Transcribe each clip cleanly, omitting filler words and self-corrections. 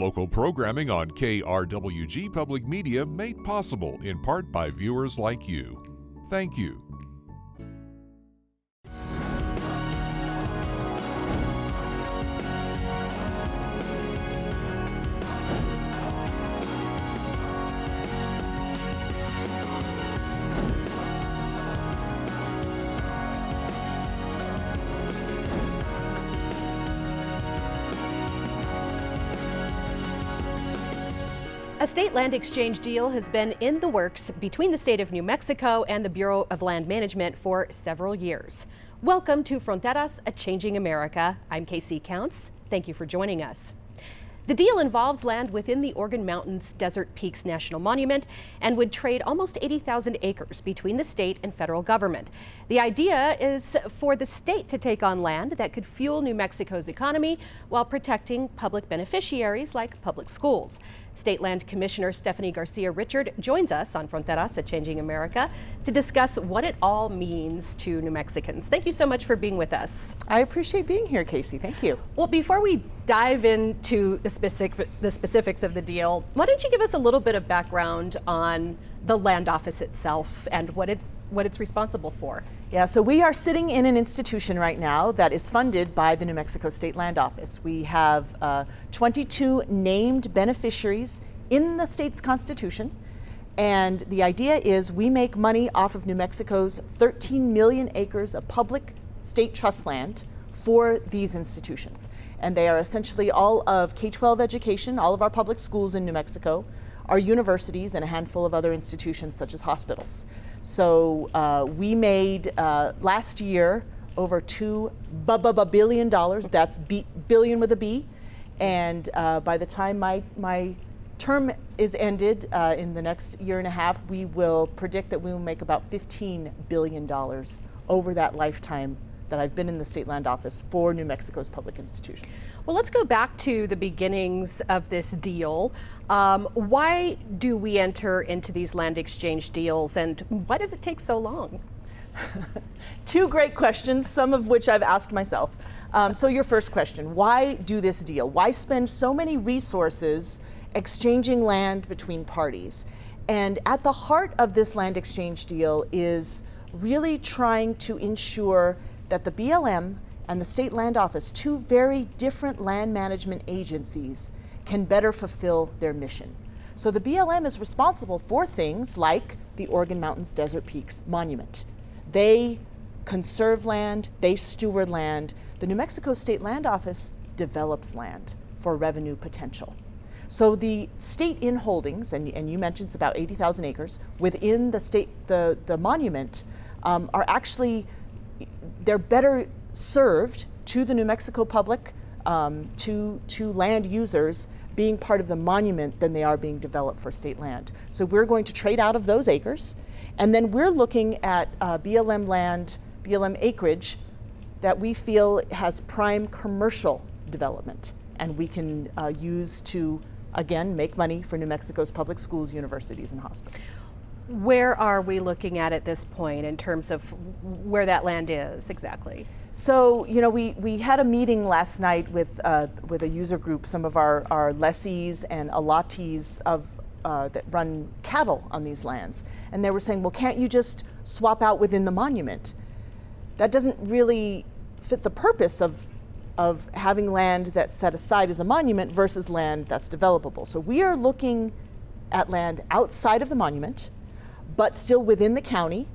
Local programming on KRWG Public Media made possible in part by viewers like you. Thank you. A state land exchange deal has been in the works between the state of New Mexico and the Bureau of Land Management for several years. Welcome to Fronteras, A Changing America. I'm Casey Counts. Thank you for joining us. The deal involves land within the Organ Mountains Desert Peaks National Monument and would trade almost 80,000 acres between the state and federal government. The idea is for the state to take on land that could fuel New Mexico's economy while protecting public beneficiaries like public schools. State Land Commissioner Stephanie Garcia Richard joins us on Fronteras, A Changing America, to discuss what it all means to New Mexicans. Thank you so much for being with us. I appreciate being here, Casey. Thank you. Well, before we dive into the specifics of the deal, why don't you give us a little bit of background on the land office itself and what it's responsible for? Yeah, so we are sitting in an institution right now that is funded by the New Mexico State Land Office. We have 22 named beneficiaries in the state's constitution, and the idea is we make money off of New Mexico's 13 million acres of public state trust land for these institutions. And they are essentially all of K-12 education, all of our public schools in New Mexico, our universities, and a handful of other institutions such as hospitals. So we made last year over $2 billion. That's billion with a B. And by the time my term is ended in the next year and a half, we will predict that we will make about $15 billion over that lifetime that I've been in the State Land Office for New Mexico's public institutions. Well, let's go back to the beginnings of this deal. Why do we enter into these land exchange deals, and why does it take so long? Two great questions, some of which I've asked myself. So your first question, why do this deal? Why spend so many resources exchanging land between parties? And at the heart of this land exchange deal is really trying to ensure that the BLM and the State Land Office, two very different land management agencies, can better fulfill their mission. So the BLM is responsible for things like the Organ Mountains Desert Peaks Monument. They conserve land, they steward land. The New Mexico State Land Office develops land for revenue potential. So the state in holdings, and you mentioned it's about 80,000 acres, within the state, the monument are actually, they're better served to the New Mexico public, to land users being part of the monument than they are being developed for state land. So we're going to trade out of those acres, and then we're looking at BLM land, BLM acreage that we feel has prime commercial development, and we can use to, again, make money for New Mexico's public schools, universities, and hospitals. Where are we looking at this point in terms of where that land is exactly? So, you know, we had a meeting last night with a user group, some of our lessees and allottees of that run cattle on these lands. And they were saying, well, can't you just swap out within the monument? That doesn't really fit the purpose of having land that's set aside as a monument versus land that's developable. So we are looking at land outside of the monument, but still within the county,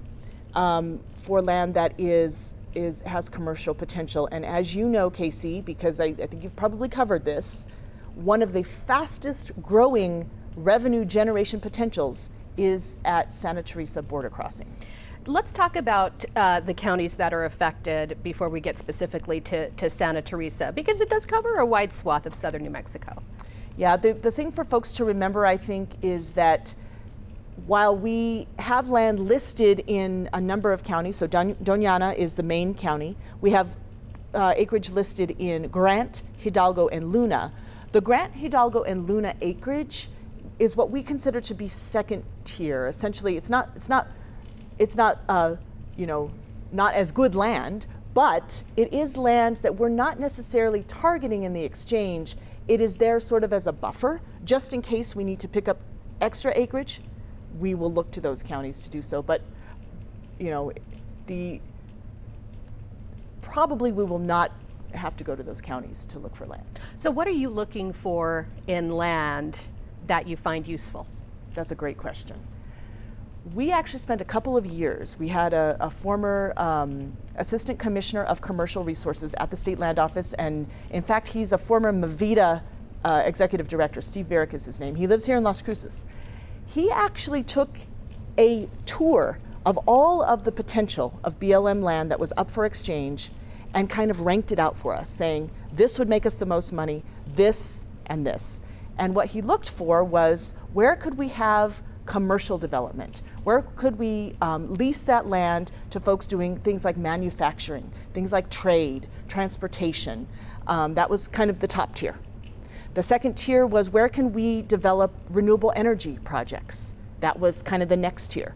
for land that has commercial potential. And as you know, Casey, because I think you've probably covered this, one of the fastest growing revenue generation potentials is at Santa Teresa border crossing. Let's talk about the counties that are affected before we get specifically to Santa Teresa, because it does cover a wide swath of southern New Mexico. Yeah, the thing for folks to remember, I think, is that while we have land listed in a number of counties, so Doñana is the main county, we have acreage listed in Grant, Hidalgo, and Luna. The Grant, Hidalgo, and Luna acreage is what we consider to be second tier. Essentially, it's not not as good land, but it is land that we're not necessarily targeting in the exchange it is there sort of as a buffer, just in case we need to pick up extra acreage. We will look to those counties to do so, but probably we will not have to go to those counties to look for land. So what are you looking for in land that you find useful? That's a great question. We actually spent a couple of years. We had a former assistant commissioner of commercial resources at the state land office, and in fact, he's a former Mavita executive director. Steve Varick is his name. He lives here in Las Cruces. He actually took a tour of all of the potential of BLM land that was up for exchange and kind of ranked it out for us, saying this would make us the most money, this and this. And what he looked for was, where could we have commercial development? Where could we lease that land to folks doing things like manufacturing, things like trade, transportation? That was kind of the top tier. The second tier was, where can we develop renewable energy projects? That was kind of the next tier.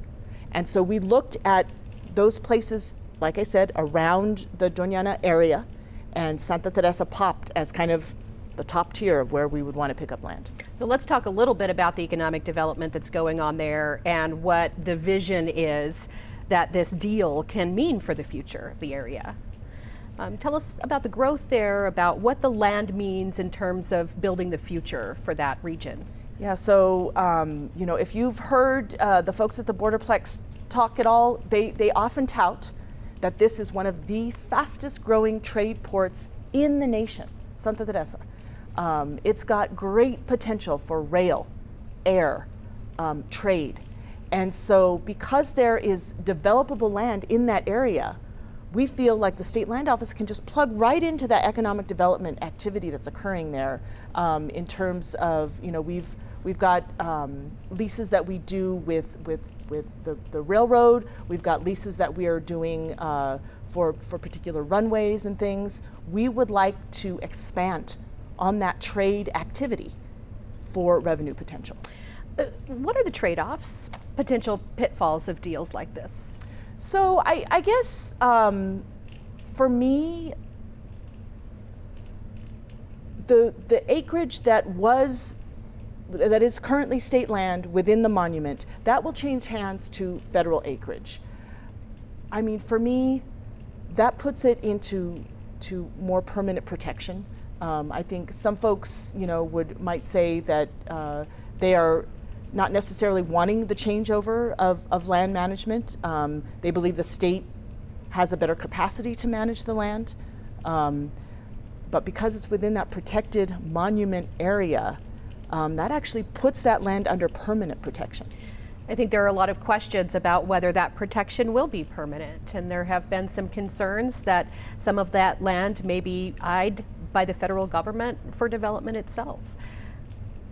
And so we looked at those places, like I said, around the Doñana area, and Santa Teresa popped as kind of the top tier of where we would want to pick up land. So let's talk a little bit about the economic development that's going on there and what the vision is that this deal can mean for the future of the area. Tell us about the growth there, about what the land means in terms of building the future for that region. Yeah, so if you've heard the folks at the Borderplex talk at all, they often tout that this is one of the fastest growing trade ports in the nation, Santa Teresa. It's got great potential for rail, air, trade. And so because there is developable land in that area, we feel like the state land office can just plug right into that economic development activity that's occurring there, in terms of, we've got leases that we do with the railroad. We've got leases that we are doing for particular runways and things. We would like to expand on that trade activity for revenue potential. What are the trade-offs, potential pitfalls of deals like this? So I guess for me, the acreage that is currently state land within the monument, that will change hands to federal acreage. I mean, for me, that puts it into more permanent protection. I think some folks, might say that they are not necessarily wanting the changeover of land management. They believe the state has a better capacity to manage the land. But because it's within that protected monument area, that actually puts that land under permanent protection. I think there are a lot of questions about whether that protection will be permanent, and there have been some concerns that some of that land may be eyed by the federal government for development itself.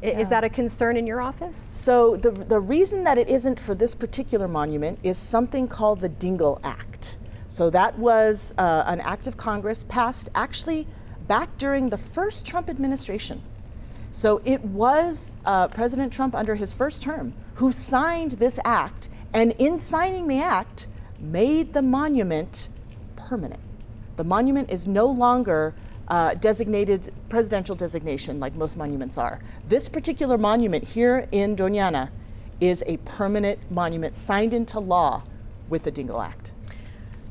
Yeah. Is that a concern in your office? So the reason that it isn't for this particular monument is something called the Dingell Act. So that was an act of Congress passed actually back during the first Trump administration. So it was President Trump under his first term who signed this act, and in signing the act, made the monument permanent. The monument is no longer designated presidential designation like most monuments are. This particular monument here in Doñana is a permanent monument signed into law with the Dingell Act.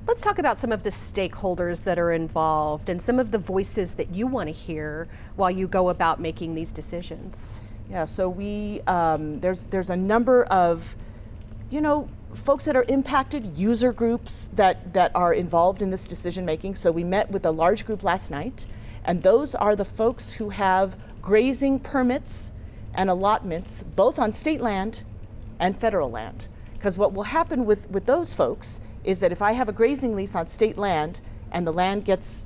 Let's talk about some of the stakeholders that are involved and some of the voices that you want to hear while you go about making these decisions. Yeah, so we there's a number of folks that are impacted, user groups that are involved in this decision making. So we met with a large group last night, and those are the folks who have grazing permits and allotments both on state land and federal land. Because what will happen with those folks is that if I have a grazing lease on state land and the land gets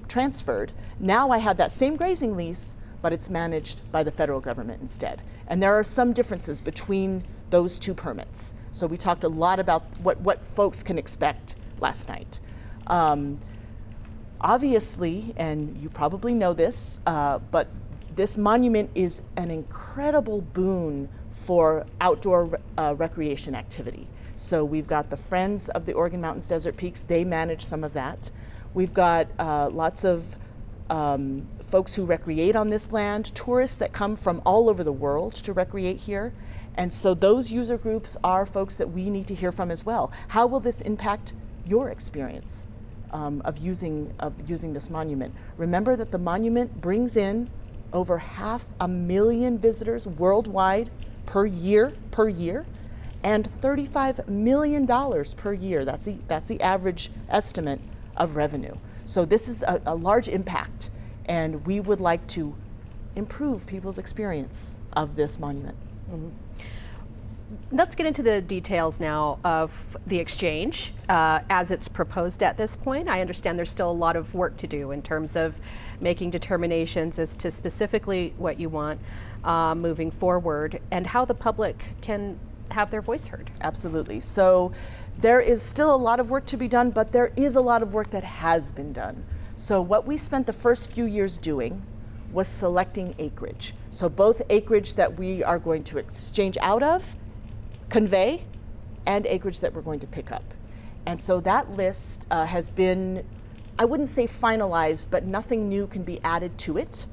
transferred, now I have that same grazing lease, but it's managed by the federal government instead. And there are some differences between those two permits. So we talked a lot about what folks can expect last night. Obviously, and you probably know this, but this monument is an incredible boon for outdoor recreation activity. So we've got the Friends of the Oregon Mountains Desert Peaks, they manage some of that. We've got lots of folks who recreate on this land, tourists that come from all over the world to recreate here. And so those user groups are folks that we need to hear from as well. How will this impact your experience of using this monument? Remember that the monument brings in over 500,000 visitors worldwide per year, and $35 million per year. That's the average estimate of revenue. So this is a large impact, and we would like to improve people's experience of this monument. Mm-hmm. Let's get into the details now of the exchange as it's proposed at this point. I understand there's still a lot of work to do in terms of making determinations as to specifically what you want moving forward and how the public can have their voice heard. Absolutely. So there is still a lot of work to be done, but there is a lot of work that has been done. So what we spent the first few years doing was selecting acreage. So both acreage that we are going to exchange out of, convey, and acreage that we're going to pick up. And so that list has been, I wouldn't say finalized, but nothing new can be added to it.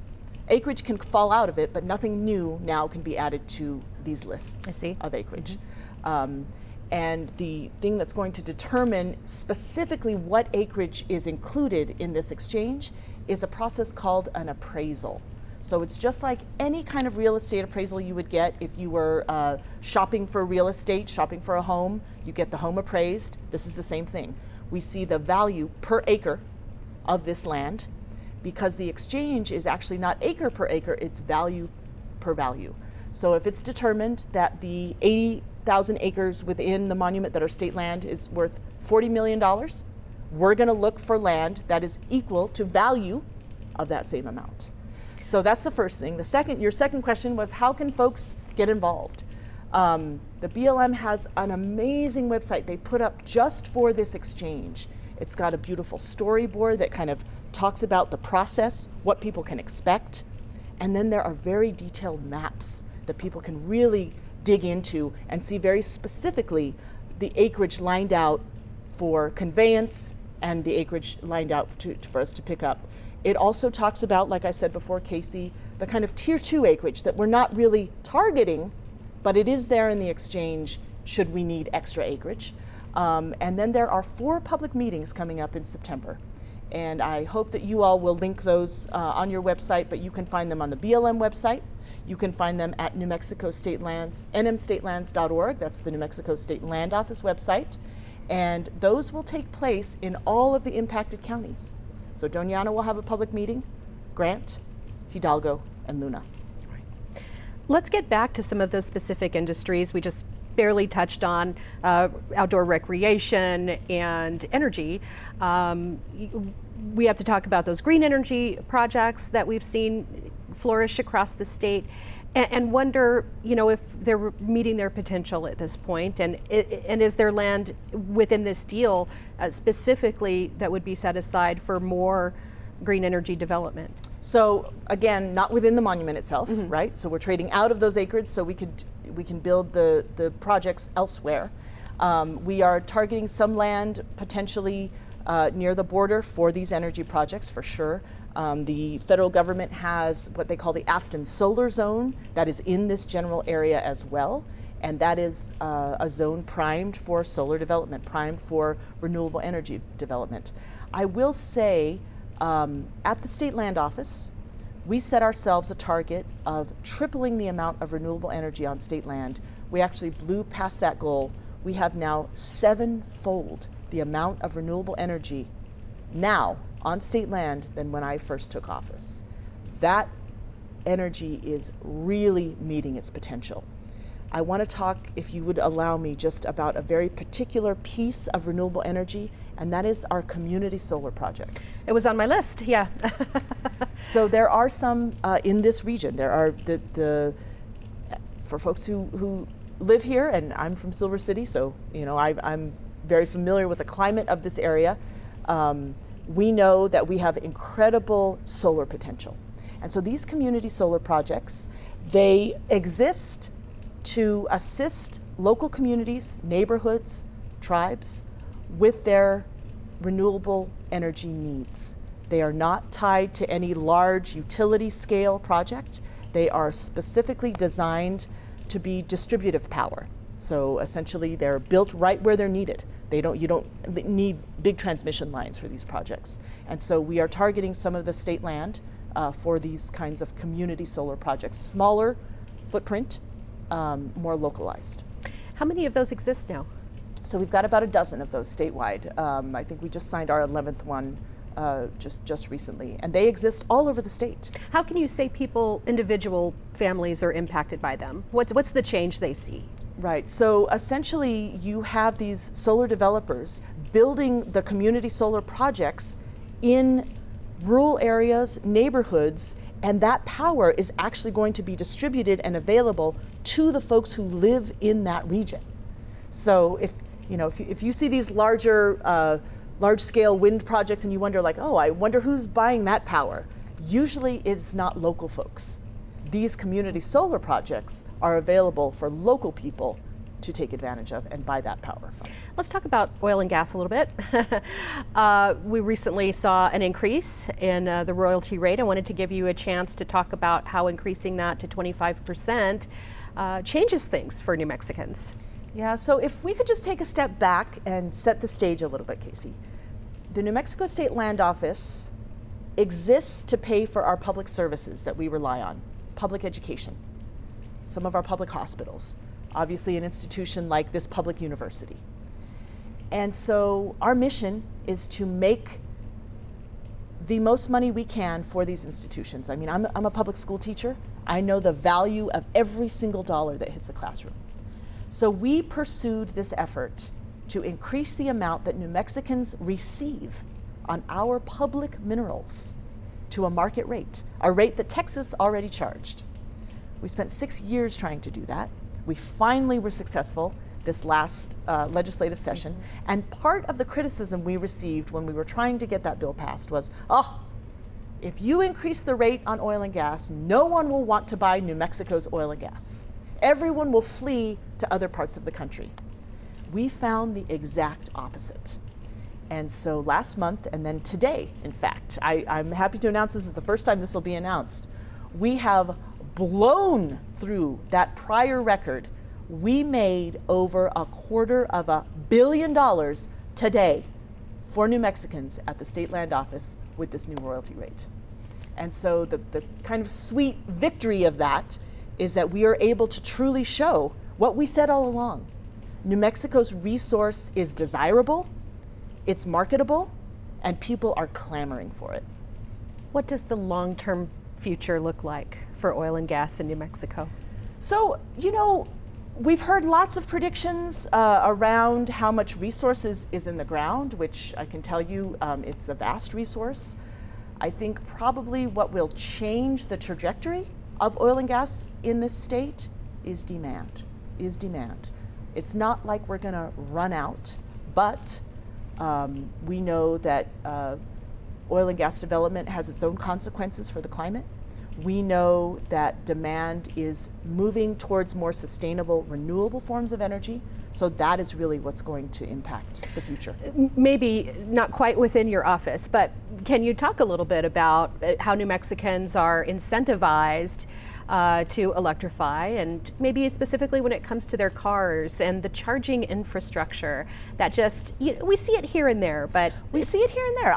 Acreage can fall out of it, but nothing new now can be added to these lists of acreage. Mm-hmm. And the thing that's going to determine specifically what acreage is included in this exchange is a process called an appraisal. So it's just like any kind of real estate appraisal you would get if you were shopping for real estate, shopping for a home. You get the home appraised. This is the same thing. We see the value per acre of this land, because the exchange is actually not acre per acre, it's value per value. So if it's determined that the 80,000 acres within the monument that are state land is worth $40 million, we're going to look for land that is equal to value of that same amount. So that's the first thing. Your second question was, how can folks get involved? The BLM has an amazing website they put up just for this exchange. It's got a beautiful storyboard that kind of talks about the process, what people can expect, and then there are very detailed maps that people can really dig into and see very specifically the acreage lined out for conveyance and the acreage lined out for us to pick up. It also talks about, like I said before, Casey, the kind of tier 2 acreage that we're not really targeting, but it is there in the exchange should we need extra acreage. And then there are 4 public meetings coming up in September. And I hope that you all will link those on your website, but you can find them on the BLM website. You can find them at New Mexico State Lands, nmstatelands.org. That's the New Mexico State Land Office website. And those will take place in all of the impacted counties. So Doña Ana will have a public meeting, Grant, Hidalgo, and Luna. Let's get back to some of those specific industries. We just barely touched on outdoor recreation and energy. We have to talk about those green energy projects that we've seen flourish across the state, and wonder, if they're meeting their potential at this point, and is there land within this deal specifically that would be set aside for more green energy development? So again, not within the monument itself, Mm-hmm. right? So we're trading out of those acres so we can build the projects elsewhere. We are targeting some land potentially near the border for these energy projects, for sure. The federal government has what they call the Afton Solar Zone that is in this general area as well, and that is a zone primed for solar development, primed for renewable energy development. I will say, at the State Land Office, we set ourselves a target of tripling the amount of renewable energy on state land. We actually blew past that goal. We have now 7-fold the amount of renewable energy now on state land than when I first took office. That energy is really meeting its potential. I want to talk, if you would allow me, just about a very particular piece of renewable energy, and that is our community solar projects. It was on my list, yeah. So there are some in this region. There are for folks who live here, and I'm from Silver City, so I'm very familiar with the climate of this area. We know that we have incredible solar potential. And so these community solar projects, they exist to assist local communities, neighborhoods, tribes with their renewable energy needs. They are not tied to any large utility scale project. They are specifically designed to be distributive power. So essentially they're built right where they're needed. You don't need big transmission lines for these projects. And so we are targeting some of the state land for these kinds of community solar projects. Smaller footprint, more localized. How many of those exist now? So we've got about a dozen of those statewide. I think we just signed our 11th one just recently, and they exist all over the state. How can you say people, individual families, are impacted by them? What's the change they see? Right, so essentially you have these solar developers building the community solar projects in rural areas, neighborhoods, and that power is actually going to be distributed and available to the folks who live in that region. So if you see these large-scale wind projects and you wonder like, oh, I wonder who's buying that power, usually it's not local folks. These community solar projects are available for local people to take advantage of and buy that power from. Let's talk about oil and gas a little bit. We recently saw an increase in the royalty rate. I wanted to give you a chance to talk about how increasing that to 25% changes things for New Mexicans. Yeah, so if we could just take a step back and set the stage a little bit, Casey. The New Mexico State Land Office exists to pay for our public services that we rely on. Public education, some of our public hospitals, obviously an institution like this public university. And so our mission is to make the most money we can for these institutions. I mean, I'm a public school teacher. I know the value of every single dollar that hits a classroom. So we pursued this effort to increase the amount that New Mexicans receive on our public minerals to a market rate, a rate that Texas already charged. We spent 6 years trying to do that. We finally were successful this last legislative session. And part of the criticism we received when we were trying to get that bill passed was, if you increase the rate on oil and gas, no one will want to buy New Mexico's oil and gas. Everyone will flee to other parts of the country. We found the exact opposite. And so last month, and then today, in fact, I'm happy to announce this is the first time this will be announced, we have blown through that prior record. We made over $250 million today for New Mexicans at the State Land Office with this new royalty rate. And so the kind of sweet victory of that is that we are able to truly show what we said all along. New Mexico's resource is desirable, it's marketable, and people are clamoring for it. What does the long-term future look like for oil and gas in New Mexico? So, we've heard lots of predictions around how much resources is in the ground, which I can tell you it's a vast resource. I think probably what will change the trajectory of oil and gas in this state is demand. It's not like we're going to run out, but we know that oil and gas development has its own consequences for the climate. We know that demand is moving towards more sustainable, renewable forms of energy. So that is really what's going to impact the future. Maybe not quite within your office, but can you talk a little bit about how New Mexicans are incentivized to electrify, and maybe specifically when it comes to their cars and the charging infrastructure that just, we see it here and there, but... We see it here and there.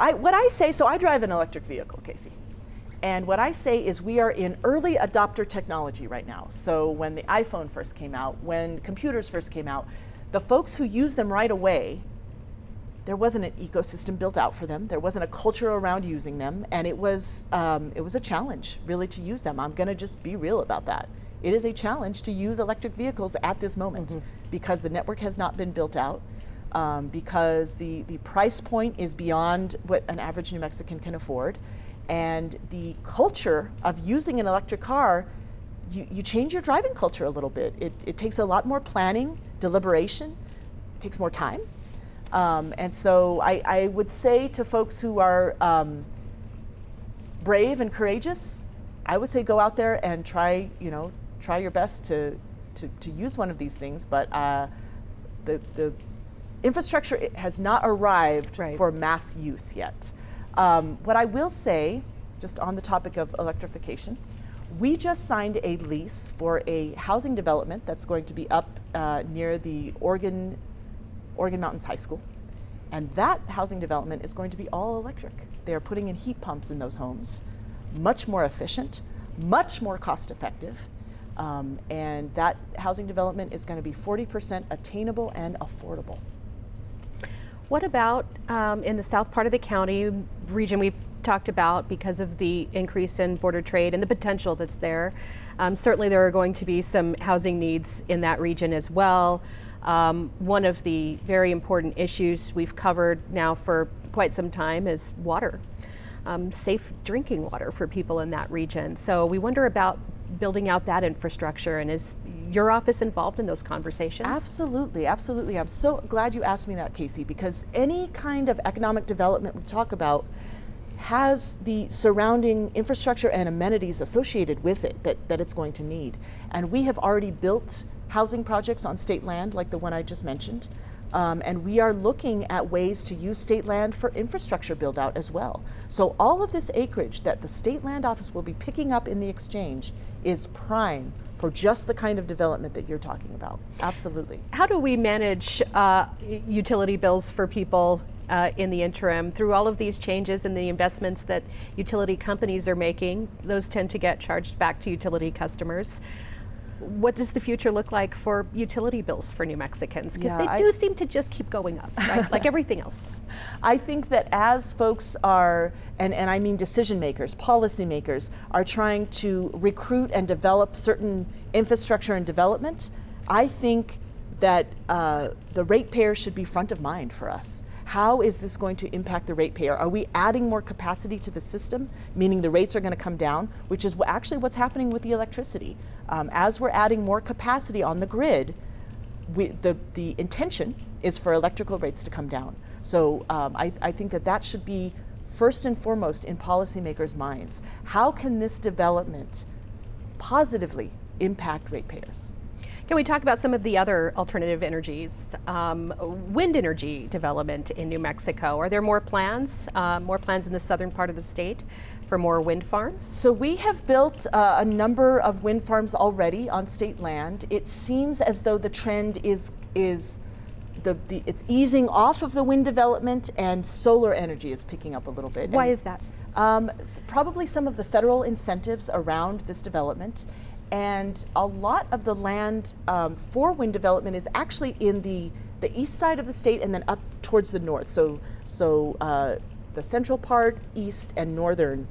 So I drive an electric vehicle, Casey. And what I say is we are in early adopter technology right now. So when the iPhone first came out, when computers first came out, the folks who use them right away, there wasn't an ecosystem built out for them. There wasn't a culture around using them. And it was a challenge, really, to use them. I'm going to just be real about that. It is a challenge to use electric vehicles at this moment because the network has not been built out, because the price point is beyond what an average New Mexican can afford. And the culture of using an electric car, you change your driving culture a little bit. It takes a lot more planning, deliberation, it takes more time. And so I would say to folks who are brave and courageous, I would say go out there and try your best to use one of these things. But the infrastructure has not arrived for mass use yet. What I will say, just on the topic of electrification, we just signed a lease for a housing development that's going to be up near the Oregon Mountains High School. And that housing development is going to be all electric. They are putting in heat pumps in those homes, much more efficient, much more cost effective. And that housing development is going to be 40% attainable and affordable. What about in the south part of the county region we've talked about because of the increase in border trade and the potential that's there? Certainly there are going to be some housing needs in that region as well. One of the very important issues we've covered now for quite some time is water, safe drinking water for people in that region. So we wonder about building out that infrastructure, and is your office involved in those conversations? Absolutely, absolutely. I'm so glad you asked me that, Casey, because any kind of economic development we talk about has the surrounding infrastructure and amenities associated with it that it's going to need. And we have already built housing projects on state land like the one I just mentioned. And we are looking at ways to use state land for infrastructure build out as well. So all of this acreage that the state land office will be picking up in the exchange is prime for just the kind of development that you're talking about. Absolutely. How do we manage utility bills for people in the interim through all of these changes and the investments that utility companies are making? Those tend to get charged back to utility customers. What does the future look like for utility bills for New Mexicans? Because they do seem to just keep going up, right? Like everything else. I think that as folks are, and I mean decision makers, policy makers, are trying to recruit and develop certain infrastructure and development, I think that the ratepayer should be front of mind for us. How is this going to impact the ratepayer? Are we adding more capacity to the system, meaning the rates are going to come down, which is actually what's happening with the electricity. As we're adding more capacity on the grid, the intention is for electrical rates to come down. So I think that should be first and foremost in policymakers' minds. How can this development positively impact ratepayers? Can we talk about some of the other alternative energies? Wind energy development in New Mexico. Are there more plans in the southern part of the state for more wind farms? So we have built a number of wind farms already on state land. It seems as though the trend is it's easing off of the wind development, and solar energy is picking up a little bit. Why is that? Probably some of the federal incentives around this development. And a lot of the land for wind development is actually in the east side of the state and then up towards the north. So the central part, east, and northern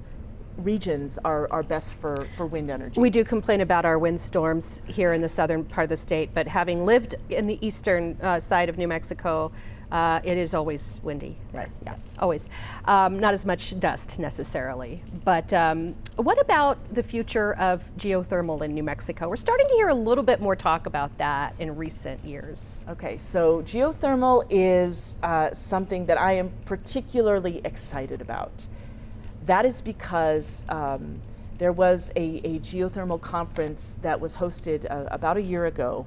regions are best for wind energy. We do complain about our windstorms here in the southern part of the state, but having lived in the eastern side of New Mexico, it is always windy. Right. Yeah, always. Not as much dust necessarily. But what about the future of geothermal in New Mexico? We're starting to hear a little bit more talk about that in recent years. Okay, so geothermal is something that I am particularly excited about. That is because there was a geothermal conference that was hosted about a year ago.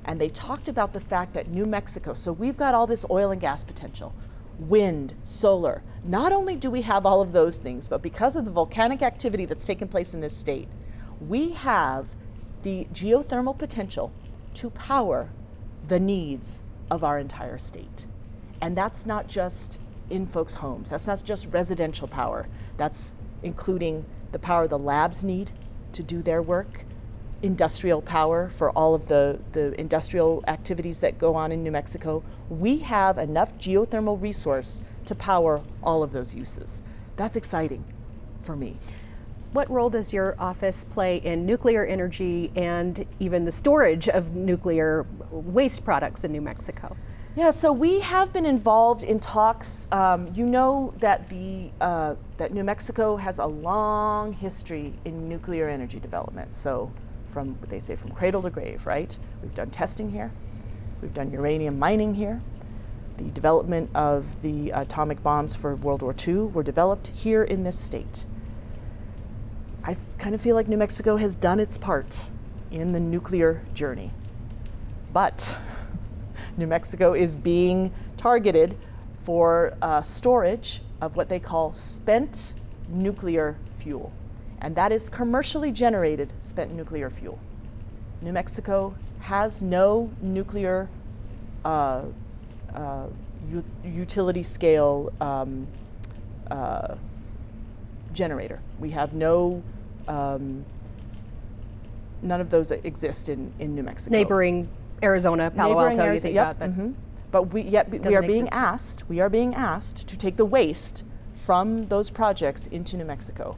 And they talked about the fact that New Mexico, so we've got all this oil and gas potential, wind, solar. Not only do we have all of those things, but because of the volcanic activity that's taken place in this state, we have the geothermal potential to power the needs of our entire state. And that's not just in folks' homes. That's not just residential power. That's including the power the labs need to do their work, industrial power for all of the industrial activities that go on in New Mexico. We have enough geothermal resource to power all of those uses. That's exciting for me. What role does your office play in nuclear energy and even the storage of nuclear waste products in New Mexico? Yeah, so we have been involved in talks. You know that that New Mexico has a long history in nuclear energy development. So from what they say, from cradle to grave, right? We've done testing here. We've done uranium mining here. The development of the atomic bombs for World War II were developed here in this state. I kind of feel like New Mexico has done its part in the nuclear journey. But New Mexico is being targeted for storage of what they call spent nuclear fuel. And that is commercially generated spent nuclear fuel. New Mexico has no nuclear utility scale generator. We have no, none of those exist in New Mexico. Neighboring Arizona, Palo Alto, you think about, but but we are being asked to take the waste from those projects into New Mexico.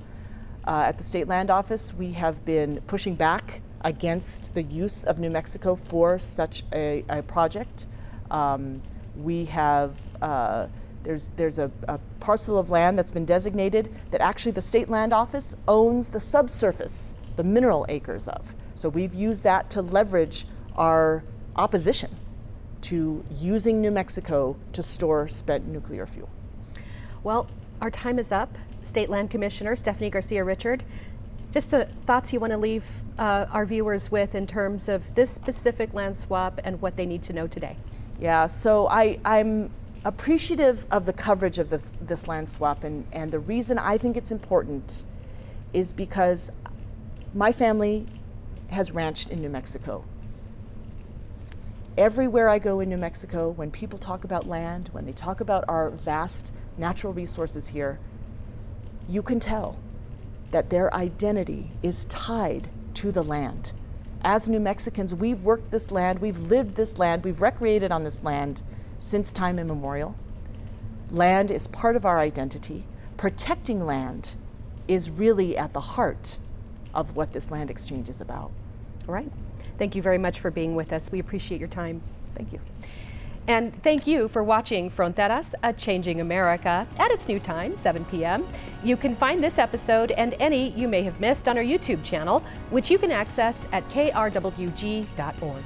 At the State Land Office, we have been pushing back against the use of New Mexico for such a project. We have, there's a parcel of land that's been designated that actually the State Land Office owns the subsurface, the mineral acres of. So we've used that to leverage our opposition to using New Mexico to store spent nuclear fuel. Well, our time is up. State Land Commissioner Stephanie Garcia Richard, just thoughts you want to leave our viewers with in terms of this specific land swap and what they need to know today. Yeah, so I'm appreciative of the coverage of this land swap, and the reason I think it's important is because my family has ranched in New Mexico. Everywhere I go in New Mexico, when people talk about land, when they talk about our vast natural resources here, you can tell that their identity is tied to the land. As New Mexicans, we've worked this land, we've lived this land, we've recreated on this land since time immemorial. Land is part of our identity. Protecting land is really at the heart of what this land exchange is about. All right. Thank you very much for being with us. We appreciate your time. Thank you. And thank you for watching Fronteras, A Changing America at its new time, 7 p.m. You can find this episode and any you may have missed on our YouTube channel, which you can access at krwg.org.